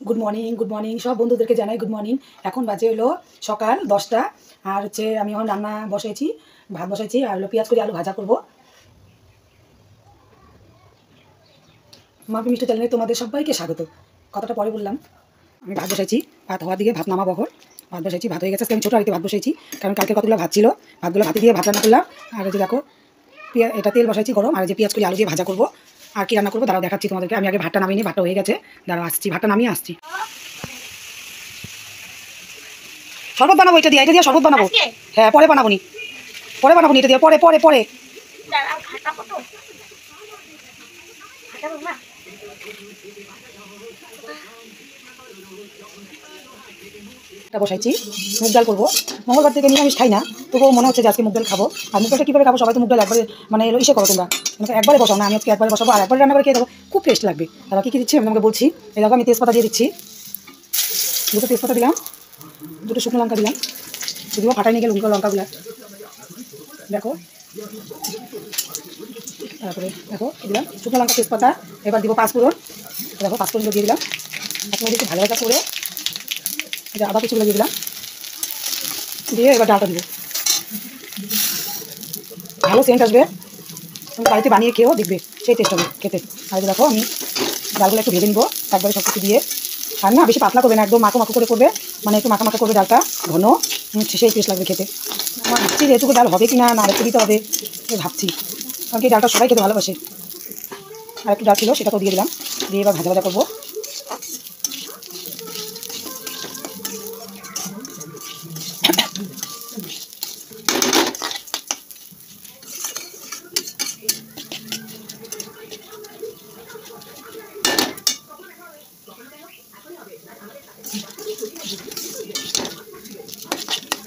Good morning সব বন্ধুদেরকে জানাই গুড মর্নিং। এখন বাজে হলো সকাল 10টা। আর হচ্ছে আমি এখন রান্না বসাইছি, ভাত বসাইছি আর হলো পেঁয়াজ করে আলু ভাজা করবো। মাম্পি মিষ্টি চ্যানেলে তোমাদের সবাইকে স্বাগত। কথাটা পরে বললাম। আমি ভাত বসাইছি, ভাত হওয়ার দিকে ভাত নামাবো। এখন ভাত বসাইছি, ভাত হয়ে গেছে। আমি ছোটো আড়িতে ভাত বসাইছি, কারণ কালকে কতগুলো ভাত ছিল, ভাতগুলো ভাতে দিয়ে ভাত রান্না করলাম। আর যে দেখো এটা তেল বসাইছি গরম, আর যে পেঁয়াজ করে আলু দিয়ে ভাজা করবো। আর কি রান্না করবো দাঁড়াও দেখাচ্ছি তোমাদেরকে। আমি আগে ভাতটা নামিয়ে নিই, ভাতটা হয়ে গেছে, দাঁড়াও আসছি, ভাতটা নামিয়ে আসছি। শরবত বানাবো, এটা দিয়ে শরবত বানাবো। হ্যাঁ পরে বানাবো নি, এটা দিয়ে পরে পরে পরে বসাইছি। মুগ ডাল করবো, মঙ্গলবার থেকে নিরামিষ খাই না, তবুও মনে হচ্ছে যে আজকে মুগ ডাল খাবো। আর মুগ ডালটা কীভাবে খাবো, সবাই তো মুগ ডাল একবারে মানে ইসে করো তোমরা, মানে একবারে বসাও না, আমি আজকে একবারে বসাবো আর একবারে রান্না করে খেয়ে দেবো, খুব টেস্ট লাগবে। তারা কী কী দিচ্ছি আমি তোমাকে বলছি। এই দেখো আমি তেজপাতা দিয়ে দিচ্ছি, দুটো তেজপাতা দিলাম, দুটো শুকনো লঙ্কা দিলাম, যদিও ফাটাই নিয়ে গেল লঙ্কাগুলো দেখো। তারপরে দেখো দিলাম শুকনো লঙ্কা তেজপাতা। এবার দিব পাঁচফোড়ন, দেখো পাঁচফোড়নগুলো দিয়ে দিলাম। পাঁচফোড়ন একটু ভালো ভাজা করে এটা আদা কুচিগুলো দিয়ে দিলাম, দিয়ে এবার ডালটা দিব। ভালো সেন্ট আসবে, তুমি বাড়িতে বানিয়ে খেয়েও দেখবে, সেই টেস্ট হবে খেতে। আর দেখো আমি ডালগুলো একটু ভেজে নিবো একবারে সব কিছু দিয়ে। আর না বেশি পাতলা করবে না, একদম মাখো মাখো করে করবে, মানে একটু মাখা মাখা করবে ডালটা, ঘন, সেই টেস্ট লাগবে খেতে। আমার ভাবছি যেটুকু ডাল হবে কি না, না আরেকটু দিতে হবে ভাবছি, কারণ কি ডালটা সবাই খেতে ভালোবাসে। আর একটু ডাল ছিল সেটাকেও দিয়ে দিলাম, দিয়ে এবার ভাজা ভাজা করবো।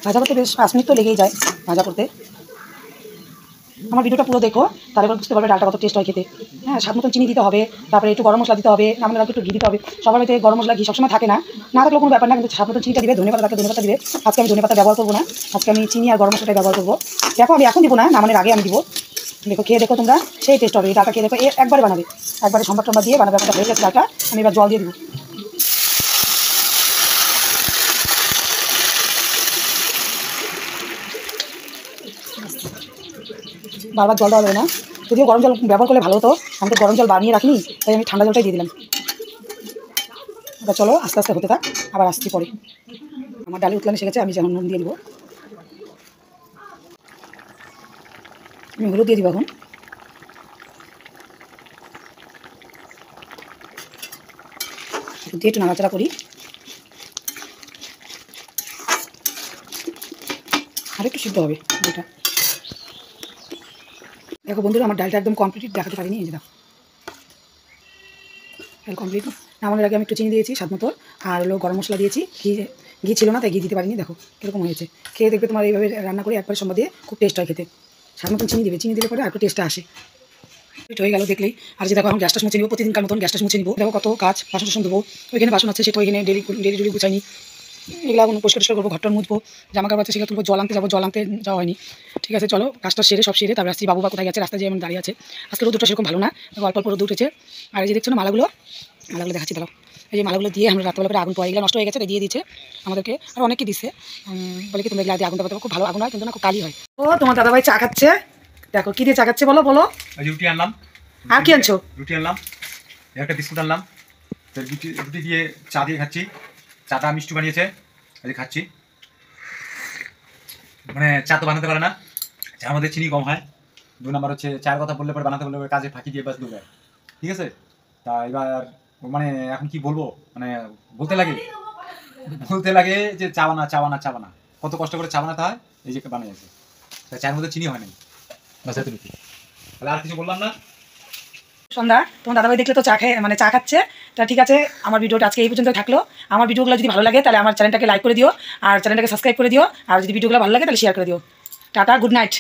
ভাজা করতে বেশ 5 মিনিট তো লেগেই যায় ভাজা করতে। আমার ভিডিওটা পুরো দেখো, তাহলে এবার বুঝতে পারবে ডালটা কত টেস্ট হয় খেতে। হ্যাঁ স্বাদ মতন চিনি দিতে হবে, তারপরে একটু গরম মশলা দিতে হবে, আমাদের একটু ঘি দিতে হবে। সবার বাড়িতে গরম মশলা ঘি সবসময় থাকে না, না থাকলেও কোনো ব্যাপার না, কিন্তু স্বাদ মতন চিনিটা দিবে। ধনেপাতা থাকে ধনেপাতা দিবে, আজকে আমি ধনেপাতা ব্যবহার করবো না, আজকে আমি চিনি আর গরম মশলাটাই ব্যবহার করবো। দেখো আমি এখন দিব না, নামানোর আগে আমি দিব। দেখো খেয়ে দেখো তোমরা, সেই টেস্ট হবে। এই ডালটা খেয়ে দেখো, একবারে বানাবে, একবারে সম্বাদ টম্বা দিয়ে বানাবে। একটা হয়ে গেছে ডালটা, আমি এবার জল দিয়ে দিব। বারবার জল দেওয়া যাবে না, যদিও গরম জল ব্যবহার করলে ভালো হতো, আমি তো গরম জল বানিয়ে রাখিনি, তাই আমি ঠান্ডা জলটাই দিয়ে দিলাম। এবার চলো আস্তে আস্তে হতে থাক, আবার আসছি পরে। আমার ডালে উতলানো শিখেছে, আমি যেমন নুন দিয়ে দিব, আমি হলুদ দিয়ে দিব। এখন দিয়ে একটু নাড়াচাড়া করি, আর একটু সিদ্ধ হবে যেটা। দেখো বন্ধুরা আমার ডালটা একদম কমপ্লিট দেখাতে পারিনি, এই যে দেখো ডাল কমপ্লিট। নামানোর আগে আমি একটু চিনি দিয়েছি স্বাদ মতো, আর হলো গরম মশলা দিয়েছি, ঘি ছিল না তাই ঘি দিতে পারিনি। দেখো কীরকম হয়েছে, খেয়ে দেখবে তোমার এইভাবে রান্না করে একবারে সম্বাদ দিয়ে খুব টেস্ট হয় খেতে। স্বাদ মতন চিনি দেবে, চিনি দিলে পরে আর একটু টেস্টটা আসে। হয়ে গেল দেখলেই। আর যে দেখো এখন গ্যাসটা মুছে নিব, প্রতিদিনকার মতন গ্যাসটা মুছে নিব। দেখো কত কাজ, বাসন টাসন দেবো, ওইখানে বাসন আছে সেটা ওইখানে ডেলি গুছাইনি, এগুলো এখন পরিষ্কার করবো, ঘরটা মুছবো, জামা কাপড় আছে সেগুলো তুলবো, জল আনতে যাবো, জল আনতে যাওয়া হয়নি। ঠিক আছে চলো কাজটা সেরে সব সেরে তারপরে আসছি। বাবু বা কোথায় গেছে, রাস্তায় যে এমন দাঁড়িয়ে আছে। আজকে রোদটা সেরকম ভালো না, অল্প অল্প রোদ উঠেছে। আর এই যে দেখছো না মালাগুলো দেখাচ্ছি দাঁড়াও। এই যে মালাগুলো দিয়ে আমরা রাত্রেবেলা করে আগুন পাই, এগুলো নষ্ট হয়ে গেছে, তাই দিয়ে দিচ্ছে আমাদেরকে, আর অনেকে দিচ্ছে। বলে কি তোমরা এগুলো আগুনটা পাতে খুব ভালো আগুন হয়, কিন্তু না খুব কালি হয়। ও তোমার দাদাভাই চা খাচ্ছে, দেখো কি দিয়ে চা খাচ্ছে বলো বলো। রুটি আনলাম। আর কি আনছো? রুটি আনলাম, একটা বিস্কুট আনলাম, তো রুটি দিয়ে চা দিয়ে খাচ্ছি। চাটা মিষ্টি বানিয়েছে, আজ খাচ্ছি। মানে চা তো বানাতে পারে না, চার মধ্যে চিনি কম হয়। 2 নম্বর হচ্ছে চায়ের কথা বললে পরে বানাতে বললে পরে কাজে ফাঁকি দিয়ে বাস দেবে। ঠিক আছে, তা এবার মানে এখন কি বলবো, মানে বলতে লাগে যে চা বানা কত কষ্ট করে চা বানাতে হয়, এই যে বানিয়েছে। চায়ের মধ্যে চিনি হয় নাই, বাস এত রুটি। তাহলে আর কিছু বললাম না। সন্ধ্যা তোমার দাদাভাই দেখলে তো চা খেয়ে মানে চা খাচ্ছে। তা ঠিক আছে, আমার ভিডিওটা আজকে এই পর্যন্ত থাকলো। আমার ভিডিওগুলো যদি ভালো লাগে তাহলে আমার চ্যানেলটাকে লাইক করে দিও, আর চ্যানেলটাকে সাবস্ক্রাইব করে দিও, আর যদি ভিডিওগুলো ভালো লাগে তাহলে শেয়ার করে দিও। Tata, good night.